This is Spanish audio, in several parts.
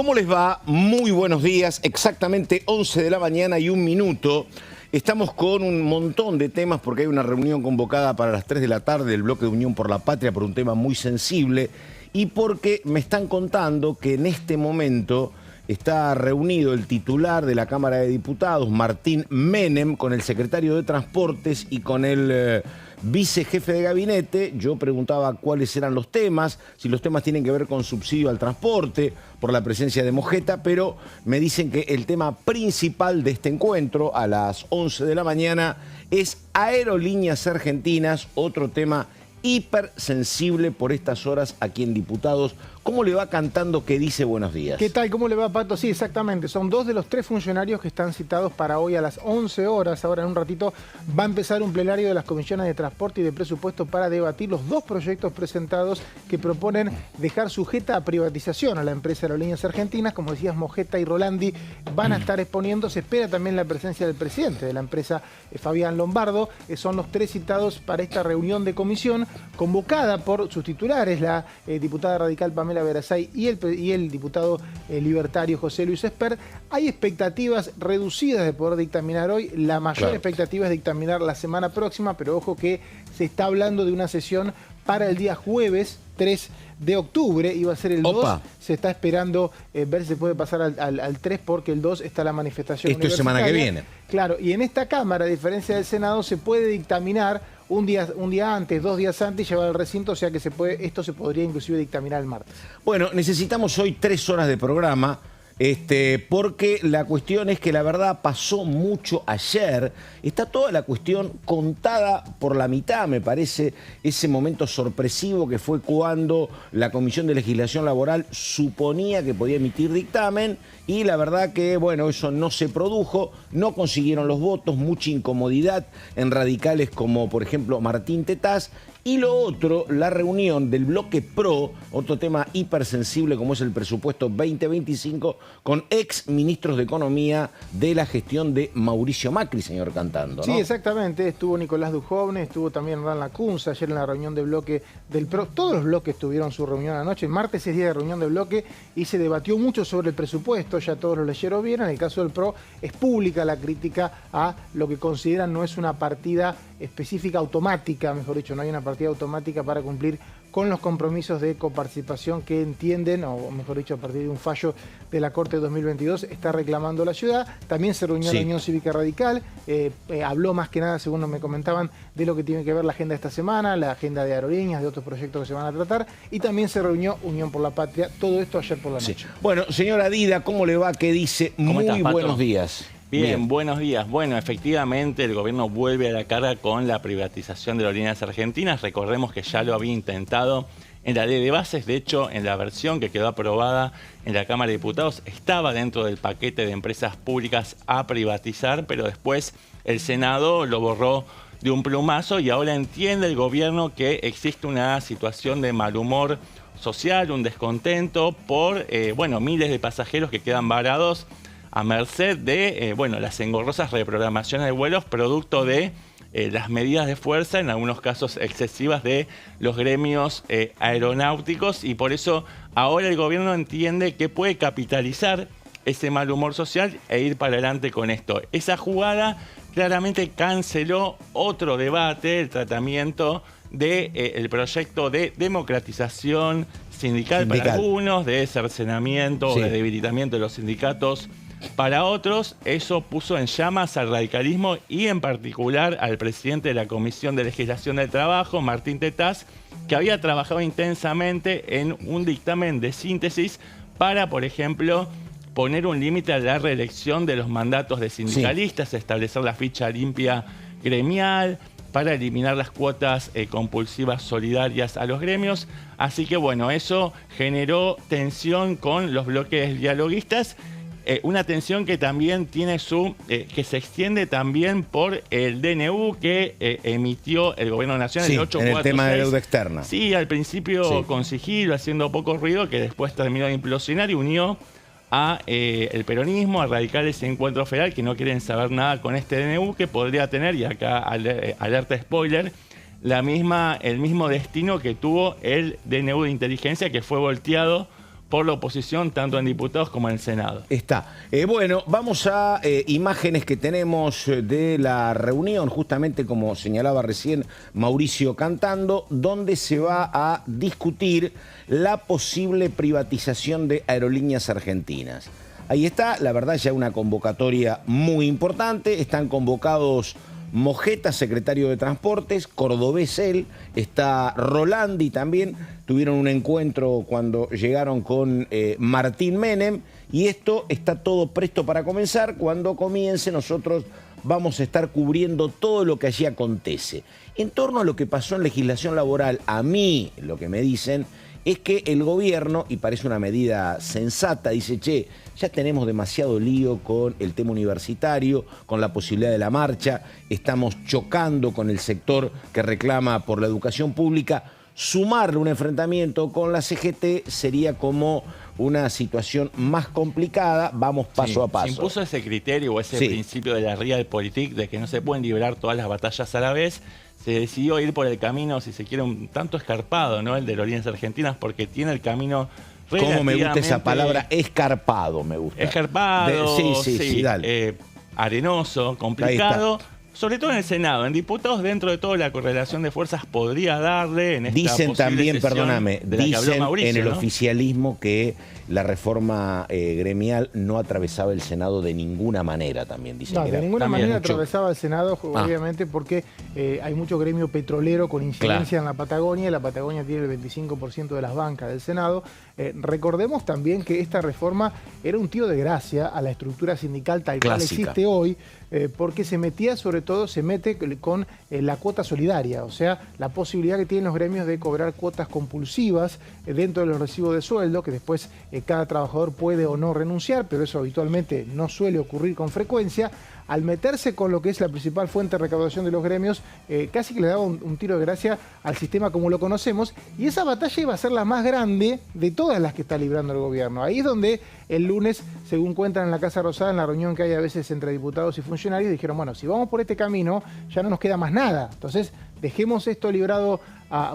¿Cómo les va? Muy buenos días, exactamente 11 de la mañana y 1 minuto. Estamos con un montón de temas porque hay una reunión convocada para las 3 de la tarde del Bloque de Unión por la Patria por un tema muy sensible y porque me están contando que en este momento está reunido el titular de la Cámara de Diputados, Martín Menem, con el secretario de Transportes y con el vicejefe de gabinete. Yo preguntaba cuáles eran los temas, si los temas tienen que ver con subsidio al transporte, por la presencia de Mojeta, pero me dicen que el tema principal de este encuentro a las 11 de la mañana es Aerolíneas Argentinas, otro tema hipersensible por estas horas aquí en Diputados. ¿Cómo le va cantando que dice buenos días? ¿Qué tal? ¿Cómo le va, Pato? Sí, exactamente. Son 2 de los 3 funcionarios que están citados para hoy a las 11 horas. Ahora en un ratito va a empezar un plenario de las comisiones de transporte y de presupuesto para debatir los 2 proyectos presentados que proponen dejar sujeta a privatización a la empresa Aerolíneas Argentinas. Como decías, Mojeta y Rolandi van a estar exponiendo. Se espera también la presencia del presidente de la empresa, Fabián Lombardo. Son los 3 citados para esta reunión de comisión convocada por sus titulares, la diputada radical Pamela Verasay y el diputado libertario José Luis Esper. Hay expectativas reducidas de poder dictaminar hoy. La mayor expectativa es dictaminar la semana próxima, pero ojo que se está hablando de una sesión para el día jueves 3 de octubre, iba a ser el 2, se está esperando ver si se puede pasar al 3 porque el 2 está la manifestación Esto es semana que viene. Claro, y en esta Cámara, a diferencia del Senado, se puede dictaminar un día antes, 2 días antes y llevar al recinto, o sea que esto se podría inclusive dictaminar el martes. Bueno, necesitamos hoy 3 horas de programa. Porque la cuestión es que la verdad pasó mucho ayer, está toda la cuestión contada por la mitad, me parece, ese momento sorpresivo que fue cuando la Comisión de Legislación Laboral suponía que podía emitir dictamen y la verdad que, bueno, eso no se produjo, no consiguieron los votos, mucha incomodidad en radicales como, por ejemplo, Martín Tetaz. Y lo otro, la reunión del bloque PRO, otro tema hipersensible como es el presupuesto 2025, con ex ministros de Economía de la gestión de Mauricio Macri, señor Cantando, ¿no? Sí, exactamente. Estuvo Nicolás Dujovne, estuvo también Hernán Lacunza ayer en la reunión de bloque del PRO. Todos los bloques tuvieron su reunión anoche. El martes es día de reunión de bloque y se debatió mucho sobre el presupuesto. Ya todos lo leyeron bien. En el caso del PRO es pública la crítica a lo que consideran no es una partida específica automática, mejor dicho, no hay una partida automática para cumplir con los compromisos de coparticipación que entienden, o mejor dicho, a partir de un fallo de la Corte de 2022, está reclamando la ciudad. También se reunió la Unión Cívica Radical, habló más que nada, según me comentaban, de lo que tiene que ver la agenda de esta semana, la agenda de aerolíneas, de otros proyectos que se van a tratar, y también se reunió Unión por la Patria, todo esto ayer por la noche. Sí. Bueno, señora Dida, ¿cómo le va? ¿Qué dice? Muy buenos días. Bien, buenos días. Bueno, efectivamente el gobierno vuelve a la carga con la privatización de Aerolíneas Argentinas. Recordemos que ya lo había intentado en la ley de bases. De hecho, en la versión que quedó aprobada en la Cámara de Diputados estaba dentro del paquete de empresas públicas a privatizar, pero después el Senado lo borró de un plumazo y ahora entiende el gobierno que existe una situación de mal humor social, un descontento por miles de pasajeros que quedan varados a merced de las engorrosas reprogramaciones de vuelos producto de las medidas de fuerza, en algunos casos excesivas, de los gremios aeronáuticos, y por eso ahora el gobierno entiende que puede capitalizar ese mal humor social e ir para adelante con esto. Esa jugada claramente canceló otro debate, el tratamiento del proyecto de democratización sindical para algunos, de cercenamiento, de debilitamiento de los sindicatos para otros. Eso puso en llamas al radicalismo y en particular al presidente de la Comisión de Legislación del Trabajo, Martín Tetaz, que había trabajado intensamente en un dictamen de síntesis para, por ejemplo, poner un límite a la reelección de los mandatos de sindicalistas, establecer la ficha limpia gremial, para eliminar las cuotas compulsivas solidarias a los gremios. Así que bueno, eso generó tensión con los bloques dialoguistas. Una tensión que también tiene que se extiende también por el DNU que emitió el Gobierno Nacional, el 846. En el tema de deuda externa. Sí, al principio con sigilo, haciendo poco ruido, que después terminó de implosionar y unió a el peronismo, a radicales y Encuentro Federal, que no quieren saber nada con este DNU, que podría tener, y acá alerta spoiler, el mismo destino que tuvo el DNU de inteligencia, que fue volteado por la oposición, tanto en diputados como en el Senado. Está. Bueno, vamos a imágenes que tenemos de la reunión, justamente como señalaba recién Mauricio Cantando, donde se va a discutir la posible privatización de Aerolíneas Argentinas. Ahí está, la verdad, ya una convocatoria muy importante. Están convocados Mojeta, secretario de Transportes, Cordobés él, está Rolandi también, tuvieron un encuentro cuando llegaron con Martín Menem, y esto está todo presto para comenzar. Cuando comience nosotros vamos a estar cubriendo todo lo que allí acontece. En torno a lo que pasó en legislación laboral, a mí lo que me dicen es que el gobierno, y parece una medida sensata, dice, che, ya tenemos demasiado lío con el tema universitario, con la posibilidad de la marcha, estamos chocando con el sector que reclama por la educación pública. Sumarle un enfrentamiento con la CGT sería como una situación más complicada, vamos paso a paso. Se impuso ese criterio o ese principio de la Realpolitik de que no se pueden librar todas las batallas a la vez. Se decidió ir por el camino, si se quiere, un tanto escarpado, ¿no? El de Aerolíneas Argentinas, porque tiene el camino relativamente... ¿Cómo me gusta esa palabra? Escarpado, me gusta. Escarpado, sí, dale. Arenoso, complicado. Sobre todo en el Senado. En diputados, dentro de todo, la correlación de fuerzas podría darle en esta dicen también, sesión perdóname, de la que habló dicen Mauricio, en el ¿no? oficialismo que la reforma gremial no atravesaba el Senado de ninguna manera, también dicen. No, que de era ninguna también manera mucho... atravesaba el Senado, obviamente, porque hay mucho gremio petrolero con incidencia en la Patagonia, y la Patagonia tiene el 25% de las bancas del Senado. Recordemos también que esta reforma era un tiro de gracia a la estructura sindical tal cual existe hoy, porque se metía, sobre todo, se mete con la cuota solidaria, o sea, la posibilidad que tienen los gremios de cobrar cuotas compulsivas dentro de los recibos de sueldo, que después cada trabajador puede o no renunciar, pero eso habitualmente no suele ocurrir con frecuencia. Al meterse con lo que es la principal fuente de recaudación de los gremios, casi que le daba un tiro de gracia al sistema como lo conocemos, y esa batalla iba a ser la más grande de todas las que está librando el gobierno. Ahí es donde el lunes, según cuentan en la Casa Rosada, en la reunión que hay a veces entre diputados y funcionarios, dijeron, bueno, si vamos por este camino, ya no nos queda más nada. Entonces, dejemos esto librado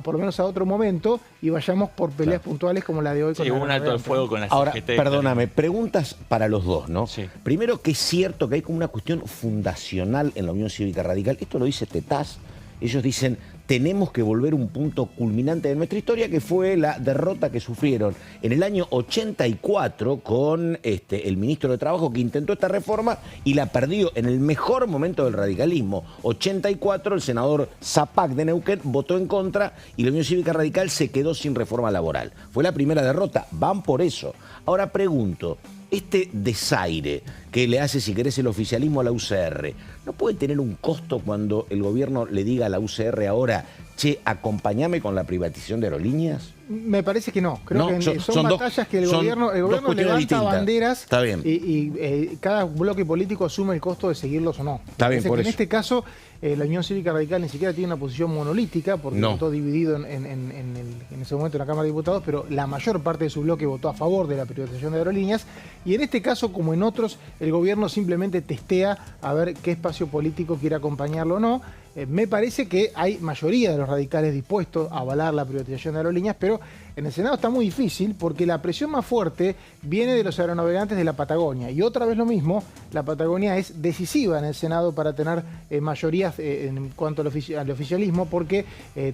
por lo menos a otro momento y vayamos por peleas puntuales como la de hoy. Sí, hubo un alto el fuego con la CGT. Ahora, perdóname, preguntas para los dos, ¿no? Sí. Primero, que es cierto que hay como una cuestión fundacional en la Unión Cívica Radical. Esto lo dice Tetaz. Ellos dicen, tenemos que volver a un punto culminante de nuestra historia, que fue la derrota que sufrieron en el año 84 con el ministro de Trabajo, que intentó esta reforma y la perdió en el mejor momento del radicalismo. 84, el senador Zapac de Neuquén votó en contra y la Unión Cívica Radical se quedó sin reforma laboral. Fue la primera derrota, van por eso. Ahora pregunto, este desaire que le hace, si querés, el oficialismo a la UCR, ¿no puede tener un costo cuando el gobierno le diga a la UCR ahora, che, acompáñame con la privatización de aerolíneas? Me parece que no. Creo No, que son batallas que el gobierno levanta distintas. banderas. Está bien. Y cada bloque político asume el costo de seguirlos o no. Está bien, por que eso. en este caso, la Unión Cívica Radical ni siquiera tiene una posición monolítica, porque votó dividido en ese momento en la Cámara de Diputados, pero la mayor parte de su bloque votó a favor de la privatización de aerolíneas. Y en este caso, como en otros, el gobierno simplemente testea a ver qué espacio político quiere acompañarlo o no. Me parece que hay mayoría de los radicales dispuestos a avalar la privatización de aerolíneas, pero en el Senado está muy difícil porque la presión más fuerte viene de los aeronavegantes de la Patagonia. Y otra vez lo mismo, la Patagonia es decisiva en el Senado para tener mayorías en cuanto al oficialismo, porque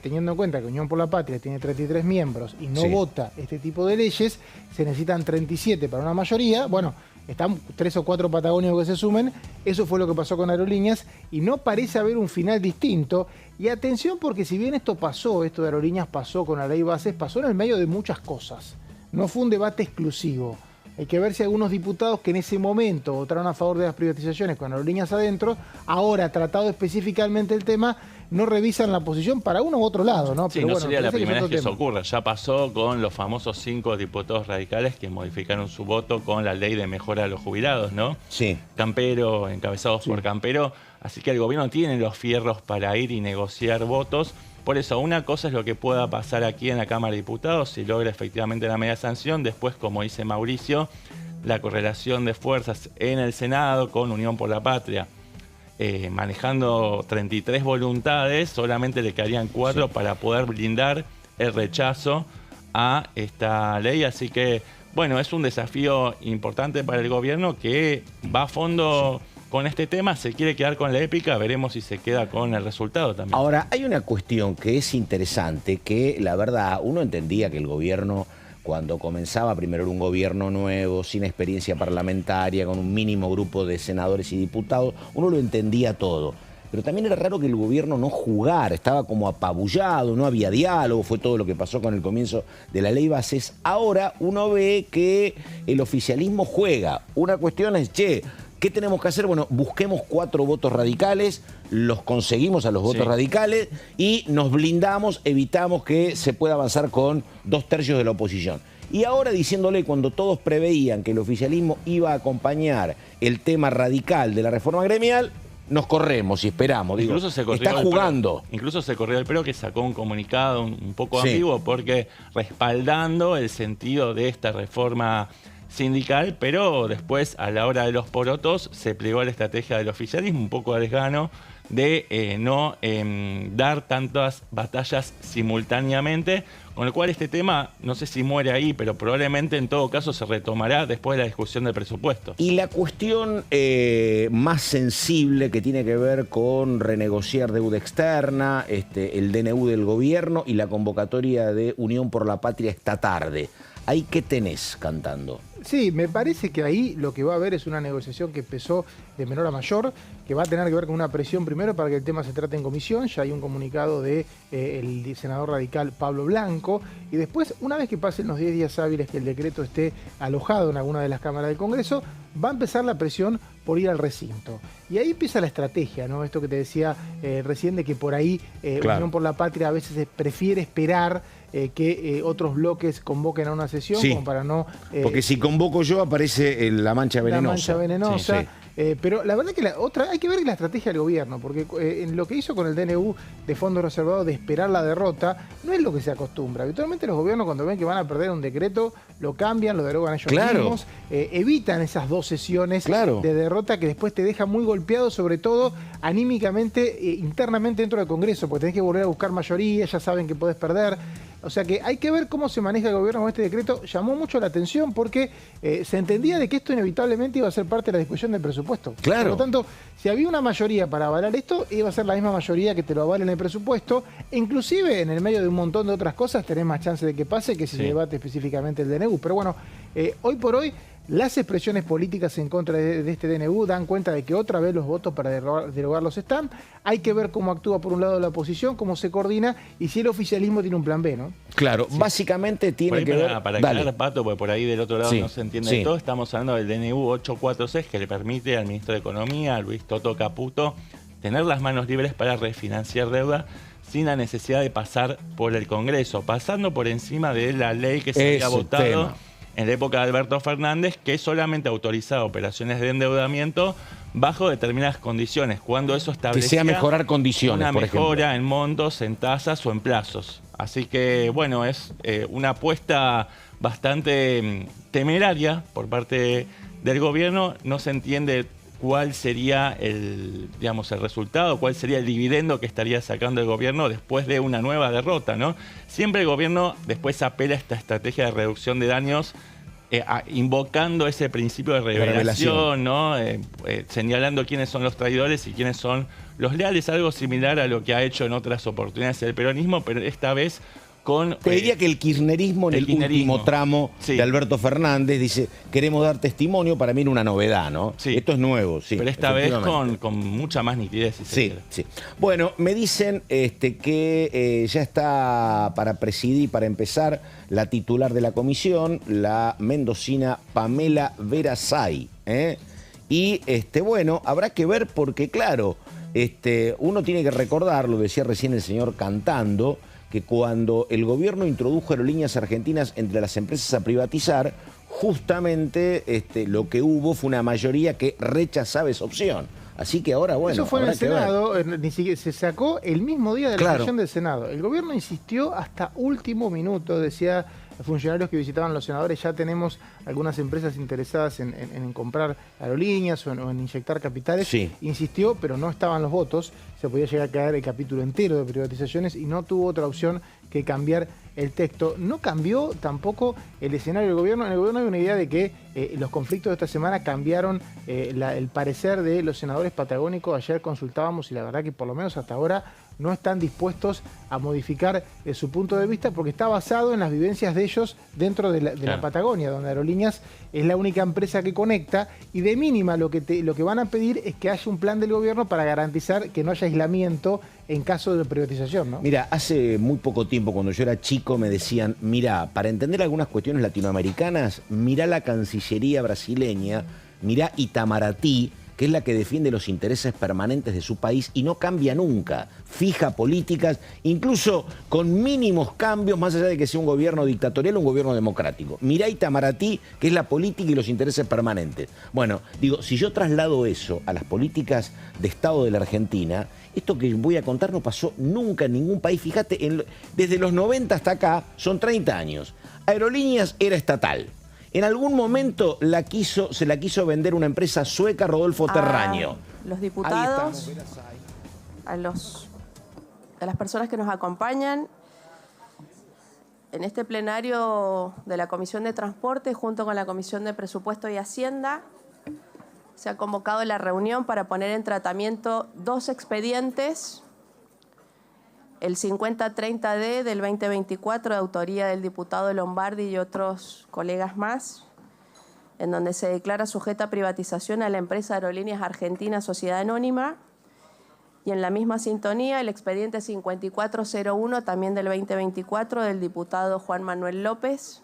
teniendo en cuenta que Unión por la Patria tiene 33 miembros y no vota este tipo de leyes, se necesitan 37 para una mayoría. Bueno, están 3 o 4 patagónicos que se sumen. Eso fue lo que pasó con Aerolíneas y no parece haber un final distinto. Y atención, porque si bien esto de Aerolíneas pasó con la ley bases, pasó en el medio de muchas cosas. No fue un debate exclusivo. Hay que ver si algunos diputados que en ese momento votaron a favor de las privatizaciones con Aerolíneas adentro, ahora tratado específicamente el tema, no revisan la posición para uno u otro lado, ¿no? Sí, pero no sería la primera vez que eso ocurra. Ya pasó con los famosos 5 diputados radicales que modificaron su voto con la ley de mejora a los jubilados, ¿no? Sí. Campero, encabezados por Campero. Así que el gobierno tiene los fierros para ir y negociar votos. Por eso, una cosa es lo que pueda pasar aquí en la Cámara de Diputados, si logra efectivamente la media sanción. Después, como dice Mauricio, la correlación de fuerzas en el Senado con Unión por la Patria. Manejando 33 voluntades, solamente le quedarían 4 para poder blindar el rechazo a esta ley. Así que bueno, es un desafío importante para el gobierno que va a fondo con este tema, se quiere quedar con la épica, veremos si se queda con el resultado también. Ahora, hay una cuestión que es interesante, que la verdad, uno entendía que el gobierno, cuando comenzaba primero era un gobierno nuevo, sin experiencia parlamentaria, con un mínimo grupo de senadores y diputados, uno lo entendía todo. Pero también era raro que el gobierno no jugara, estaba como apabullado, no había diálogo, fue todo lo que pasó con el comienzo de la ley bases. Ahora uno ve que el oficialismo juega. Una cuestión es, che, ¿qué tenemos que hacer? Bueno, busquemos 4 votos radicales, los conseguimos a los votos radicales y nos blindamos, evitamos que se pueda avanzar con 2/3 de la oposición. Y ahora diciéndole, cuando todos preveían que el oficialismo iba a acompañar el tema radical de la reforma gremial, nos corremos y esperamos. Digo, incluso se corrió está jugando. Incluso se corrió el PRO, que sacó un comunicado un poco ambiguo, porque respaldando el sentido de esta reforma sindical, pero después, a la hora de los porotos, se plegó a la estrategia del oficialismo, un poco a desgano, de no dar tantas batallas simultáneamente, con lo cual este tema, no sé si muere ahí, pero probablemente en todo caso se retomará después de la discusión del presupuesto. Y la cuestión más sensible, que tiene que ver con renegociar deuda externa, el DNU del gobierno y la convocatoria de Unión por la Patria esta tarde. ¿Ahí qué tenés cantando? Sí, me parece que ahí lo que va a haber es una negociación que empezó de menor a mayor, que va a tener que ver con una presión primero para que el tema se trate en comisión. Ya hay un comunicado del senador radical Pablo Blanco, y después, una vez que pasen los 10 días hábiles que el decreto esté alojado en alguna de las cámaras del Congreso, va a empezar la presión por ir al recinto. Y ahí empieza la estrategia, ¿no? Esto que te decía recién, de que por ahí Unión por la Patria a veces prefiere esperar que otros bloques convoquen a una sesión, como para no... porque si convoco yo aparece la mancha venenosa. La mancha venenosa. Sí. Pero la verdad que hay que ver la estrategia del gobierno, porque en lo que hizo con el DNU de fondos reservados de esperar la derrota, no es lo que se acostumbra. Habitualmente los gobiernos, cuando ven que van a perder un decreto, lo cambian, lo derogan ellos mismos, evitan esas 2 sesiones de derrota que después te deja muy golpeado, sobre todo anímicamente, internamente dentro del Congreso, porque tenés que volver a buscar mayoría, ya saben que podés perder. O sea que hay que ver cómo se maneja el gobierno con este decreto. Llamó mucho la atención porque se entendía de que esto inevitablemente iba a ser parte de la discusión del presupuesto. Claro. Por lo tanto, si había una mayoría para avalar esto, iba a ser la misma mayoría que te lo avale en el presupuesto. E inclusive, en el medio de un montón de otras cosas, tenés más chance de que pase que si se debate específicamente el DNU. Pero bueno, hoy por hoy, las expresiones políticas en contra de este DNU dan cuenta de que otra vez los votos para derogarlos están. Hay que ver cómo actúa por un lado la oposición, cómo se coordina y si el oficialismo tiene un plan B, ¿no? Claro, básicamente tiene que ver... Para aclarar, Pato, porque por ahí del otro lado no se entiende de todo, estamos hablando del DNU 846, que le permite al ministro de Economía, Luis Toto Caputo, tener las manos libres para refinanciar deuda sin la necesidad de pasar por el Congreso, pasando por encima de la ley que se había votado en la época de Alberto Fernández, que solamente autorizaba operaciones de endeudamiento bajo determinadas condiciones, cuando eso establecía que sea mejorar condiciones, una por mejora ejemplo, en montos, en tasas o en plazos. Así que, bueno, es una apuesta bastante temeraria por parte del gobierno. No se entiende cuál sería el resultado, cuál sería el dividendo que estaría sacando el gobierno después de una nueva derrota, ¿no? Siempre el gobierno después apela a esta estrategia de reducción de daños, invocando ese principio de revelación, ¿no? Señalando quiénes son los traidores y quiénes son los leales, algo similar a lo que ha hecho en otras oportunidades el peronismo, pero esta vez con... Te diría que el kirchnerismo en el último tramo de Alberto Fernández dice, queremos dar testimonio, para mí era una novedad, ¿no? Sí. Esto es nuevo, sí. Pero esta vez con mucha más nitidez. Sí. Bueno, me dicen que ya está para presidir, para empezar, la titular de la comisión, la mendocina Pamela Verasay. Y bueno, habrá que ver porque, claro, uno tiene que recordar, lo decía recién el señor cantando, que cuando el gobierno introdujo aerolíneas argentinas entre las empresas a privatizar, justamente lo que hubo fue una mayoría que rechazaba esa opción. Así que ahora, bueno, eso fue en el Senado, ni siquiera se sacó el mismo día de la sesión del Senado. El gobierno insistió hasta último minuto, decía funcionarios que visitaban los senadores, ya tenemos algunas empresas interesadas en comprar aerolíneas o en inyectar capitales. Insistió, pero no estaban los votos, se podía llegar a caer el capítulo entero de privatizaciones y no tuvo otra opción que cambiar el texto. No cambió tampoco el escenario del gobierno. En el gobierno hay una idea de que los conflictos de esta semana cambiaron el parecer de los senadores patagónicos. Ayer consultábamos y la verdad que por lo menos hasta ahora no están dispuestos a modificar su punto de vista porque está basado en las vivencias de ellos dentro de la Patagonia, donde Aerolíneas es la única empresa que conecta y de mínima lo que van a pedir es que haya un plan del gobierno para garantizar que no haya aislamiento en caso de privatización, ¿no? Mira, hace muy poco tiempo, cuando yo era chico, me decían, mira, para entender algunas cuestiones latinoamericanas, mirá la Cancillería brasileña, mirá Itamaraty, que es la que defiende los intereses permanentes de su país y no cambia nunca, fija políticas, incluso con mínimos cambios, más allá de que sea un gobierno dictatorial o un gobierno democrático. Mirá Itamaraty, que es la política y los intereses permanentes. Bueno, digo, si yo traslado eso a las políticas de Estado de la Argentina, esto que voy a contar no pasó nunca en ningún país. Fíjate, desde los 90 hasta acá, son 30 años. Aerolíneas era estatal. En algún momento se la quiso vender una empresa sueca, Rodolfo Terraño. Los diputados, a las personas que nos acompañan en este plenario de la Comisión de Transporte, junto con la Comisión de Presupuesto y Hacienda, se ha convocado la reunión para poner en tratamiento 2 expedientes. El 5030D del 2024, de autoría del diputado Lombardi y otros colegas más, en donde se declara sujeta a privatización a la empresa Aerolíneas Argentinas Sociedad Anónima, y en la misma sintonía el expediente 5401, también del 2024, del diputado Juan Manuel López,